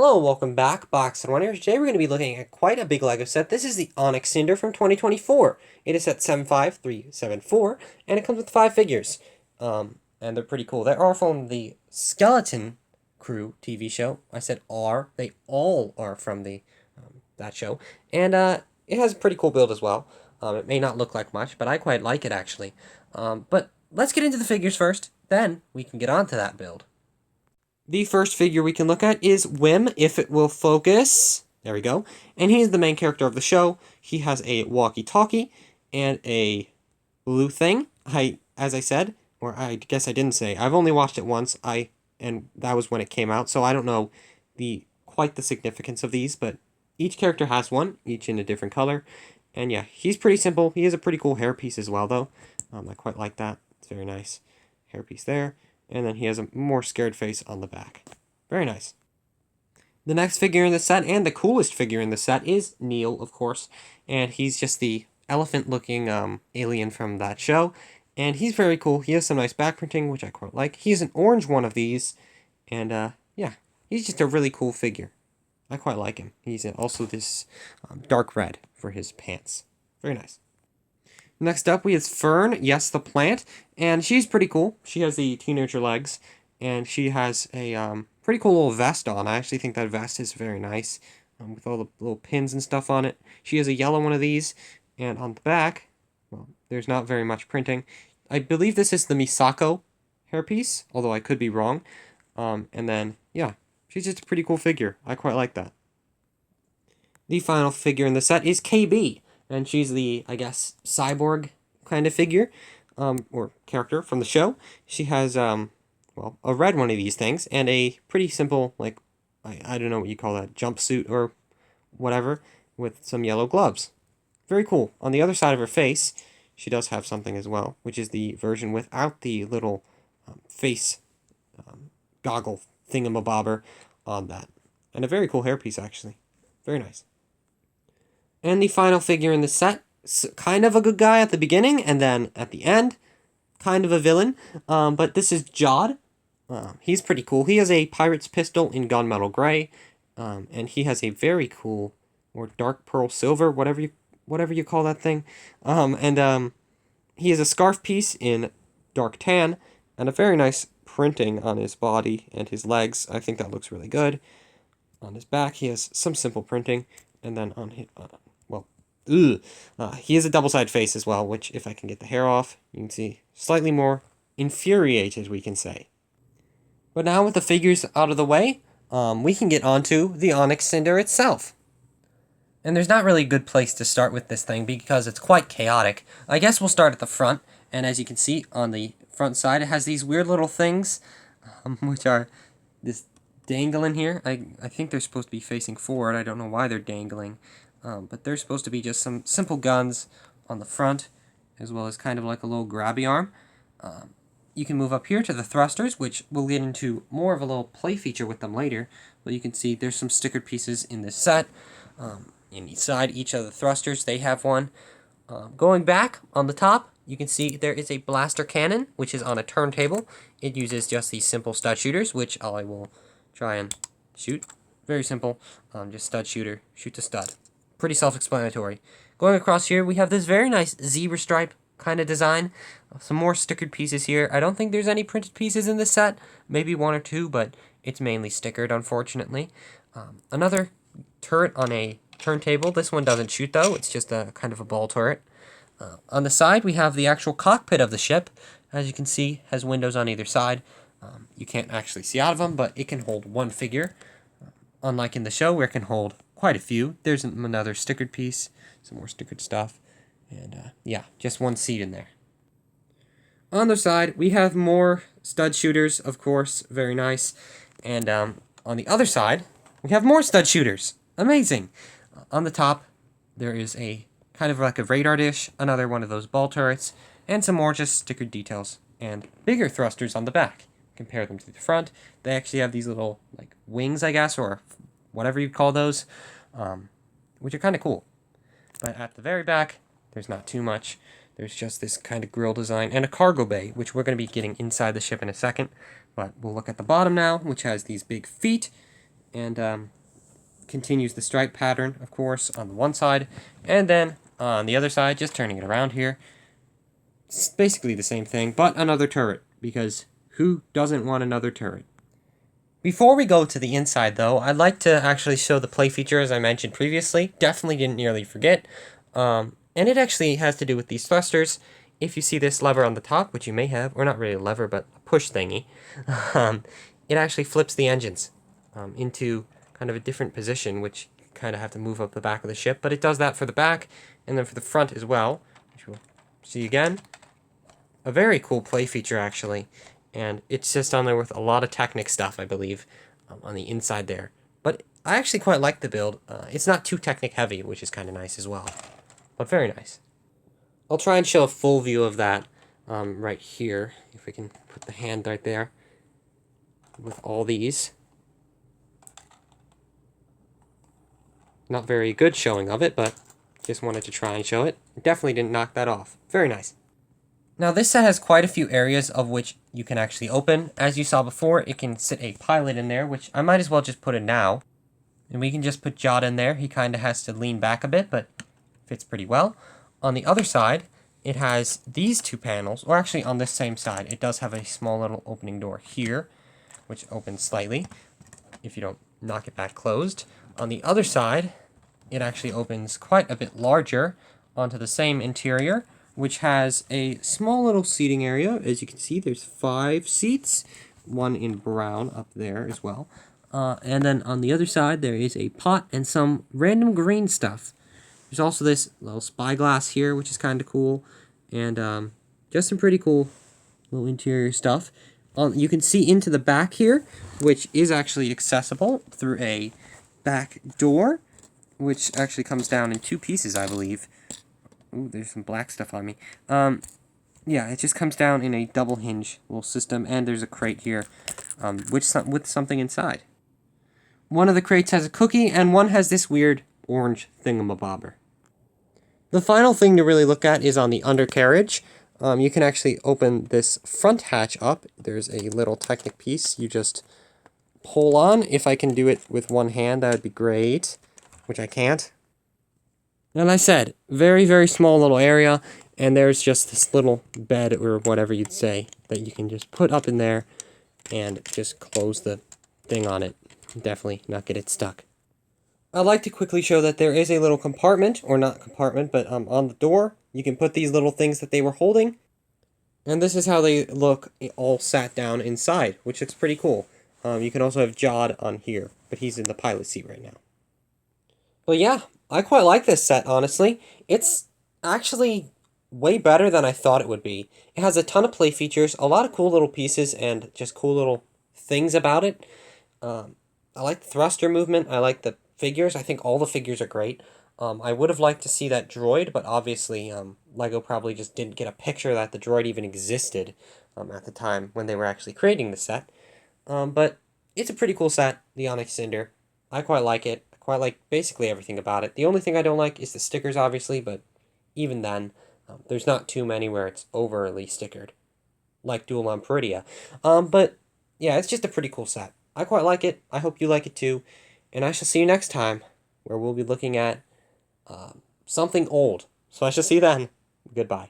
Hello and welcome back, Box and Runners. Today we're going to be looking at quite a big LEGO set. This is the Onyx Cinder from 2024. It is set 75374, and it comes with 5 figures. And they're pretty cool. They are from the Skeleton Crew TV show. I said are. They all are from that show. And it has a pretty cool build as well. It may not look like much, but I quite like it actually. But let's get into the figures first. Then we can get on to that build. The first figure we can look at is Whim, if it will focus. There we go. And he's the main character of the show. He has a walkie-talkie and a blue thing. As I said, or I guess I didn't say, I've only watched it once. And that was when it came out, so I don't know quite the significance of these, but each character has one, each in a different color. And yeah, he's pretty simple. He has a pretty cool hairpiece as well, though. I quite like that. It's very nice. Hairpiece there. And then he has a more scared face on the back. Very nice. The next figure in the set, and the coolest figure in the set, is Neil, of course. And he's just the elephant-looking alien from that show. And he's very cool. He has some nice back printing, which I quite like. He's an orange one of these. And, yeah, he's just a really cool figure. I quite like him. He's also this dark red for his pants. Very nice. Next up, we have Fern, yes, the plant, and she's pretty cool. She has the teenager legs, and she has a pretty cool little vest on. I actually think that vest is very nice, with all the little pins and stuff on it. She has a yellow one of these, and on the back, well, there's not very much printing. I believe this is the Misako hairpiece, although I could be wrong. And then, yeah, she's just a pretty cool figure. I quite like that. The final figure in the set is KB. And she's the, I guess, cyborg kind of figure, or character from the show. She has, well, a red one of these things, and a pretty simple, like, I don't know what you call that, jumpsuit or whatever, with some yellow gloves. Very cool. On the other side of her face, she does have something as well, which is the version without the little face goggle thingamabobber on that. And a very cool hairpiece, actually. Very nice. And the final figure in the set, kind of a good guy at the beginning, and then at the end, kind of a villain. But this is Jod. He's pretty cool. He has a pirate's pistol in gunmetal gray, and he has a very cool, or dark pearl silver, whatever you call that thing. He has a scarf piece in dark tan, and a very nice printing on his body and his legs. I think that looks really good. On his back, he has some simple printing, and then on his he has a double-sided face as well, which, if I can get the hair off, you can see slightly more infuriated, we can say. But now with the figures out of the way, we can get onto the Onyx Cinder itself. And there's not really a good place to start with this thing because it's quite chaotic. I guess we'll start at the front, and as you can see on the front side, it has these weird little things, which are this dangling here. I think they're supposed to be facing forward. I don't know why they're dangling. But they're supposed to be just some simple guns on the front, as well as kind of like a little grabby arm. You can move up here to the thrusters, which we'll get into more of a little play feature with them later. But you can see there's some stickered pieces in this set. In each of the thrusters, they have one. Going back on the top, you can see there is a blaster cannon, which is on a turntable. It uses just these simple stud shooters, which I will try and shoot. Very simple, just stud shooter, shoot to stud. Pretty self-explanatory. Going across here, we have this very nice zebra stripe kind of design. Some more stickered pieces here. I don't think there's any printed pieces in this set. Maybe one or two, but it's mainly stickered, unfortunately. Another turret on a turntable. This one doesn't shoot, though. It's just a kind of a ball turret. On the side, we have the actual cockpit of the ship. As you can see, has windows on either side. You can't actually see out of them, but it can hold one figure. Unlike in the show, where it can hold quite a few. There's another stickered piece, some more stickered stuff, and yeah, just one seat in there. On the side, we have more stud shooters, of course, very nice, and on the other side, we have more stud shooters. Amazing! On the top, there is a kind of like a radar dish, another one of those ball turrets, and some more just stickered details, and bigger thrusters on the back. Compare them to the front, they actually have these little like wings, I guess, or whatever you call those, which are kind of cool. But at the very back, there's not too much. There's just this kind of grill design and a cargo bay, which we're going to be getting inside the ship in a second. But we'll look at the bottom now, which has these big feet and continues the stripe pattern, of course, on the one side, and then on the other side, just turning it around here, it's basically the same thing, but another turret, because who doesn't want another turret? Before we go to the inside, though, I'd like to actually show the play feature, as I mentioned previously. Definitely didn't nearly forget. And it actually has to do with these thrusters. If you see this lever on the top, which you may have, or not really a lever, but a push thingy, it actually flips the engines into kind of a different position, which you kind of have to move up the back of the ship. But it does that for the back, and then for the front as well, which we'll see again. A very cool play feature, actually. And it's just on there with a lot of Technic stuff, I believe, on the inside there. But I actually quite like the build. It's not too Technic heavy, which is kind of nice as well. But very nice. I'll try and show a full view of that right here. If we can put the hand right there with all these. Not very good showing of it, but just wanted to try and show it. Definitely didn't knock that off. Very nice. Now this set has quite a few areas of which you can actually open. As you saw before, it can sit a pilot in there, which I might as well just put in now. And we can just put Jod in there. He kind of has to lean back a bit, but fits pretty well. On the other side, it has these two panels, or actually on this same side, it does have a small little opening door here, which opens slightly if you don't knock it back closed. On the other side, it actually opens quite a bit larger onto the same interior, which has a small little seating area. As you can see, there's 5 seats, one in brown up there as well. And then on the other side, there is a pot and some random green stuff. There's also this little spyglass here, which is kind of cool, and just some pretty cool little interior stuff. You can see into the back here, which is actually accessible through a back door, which actually comes down in 2 pieces, I believe. Ooh, there's some black stuff on me. Yeah, it just comes down in a double hinge little system, and there's a crate here, with something inside. One of the crates has a cookie, and one has this weird orange thingamabobber. The final thing to really look at is on the undercarriage. You can actually open this front hatch up. There's a little Technic piece you just pull on. If I can do it with one hand, that would be great, which I can't. And I said, very, very small little area, and there's just this little bed, or whatever you'd say, that you can just put up in there and just close the thing on it. Definitely not get it stuck. I'd like to quickly show that there is a little compartment, or not compartment, but on the door, you can put these little things that they were holding, and this is how they look all sat down inside, which looks pretty cool. You can also have Jod on here, but he's in the pilot seat right now. But yeah, I quite like this set, honestly. It's actually way better than I thought it would be. It has a ton of play features, a lot of cool little pieces, and just cool little things about it. I like the thruster movement. I like the figures. I think all the figures are great. I would have liked to see that droid, but obviously LEGO probably just didn't get a picture that the droid even existed at the time when they were actually creating the set. But it's a pretty cool set, the Onyx Cinder. I quite like it. I quite like basically everything about it. The only thing I don't like is the stickers, obviously, but even then, there's not too many where it's overly stickered, like Duel on Peridia. But yeah, it's just a pretty cool set. I quite like it. I hope you like it too. And I shall see you next time, where we'll be looking at something old. So I shall see you then. Goodbye.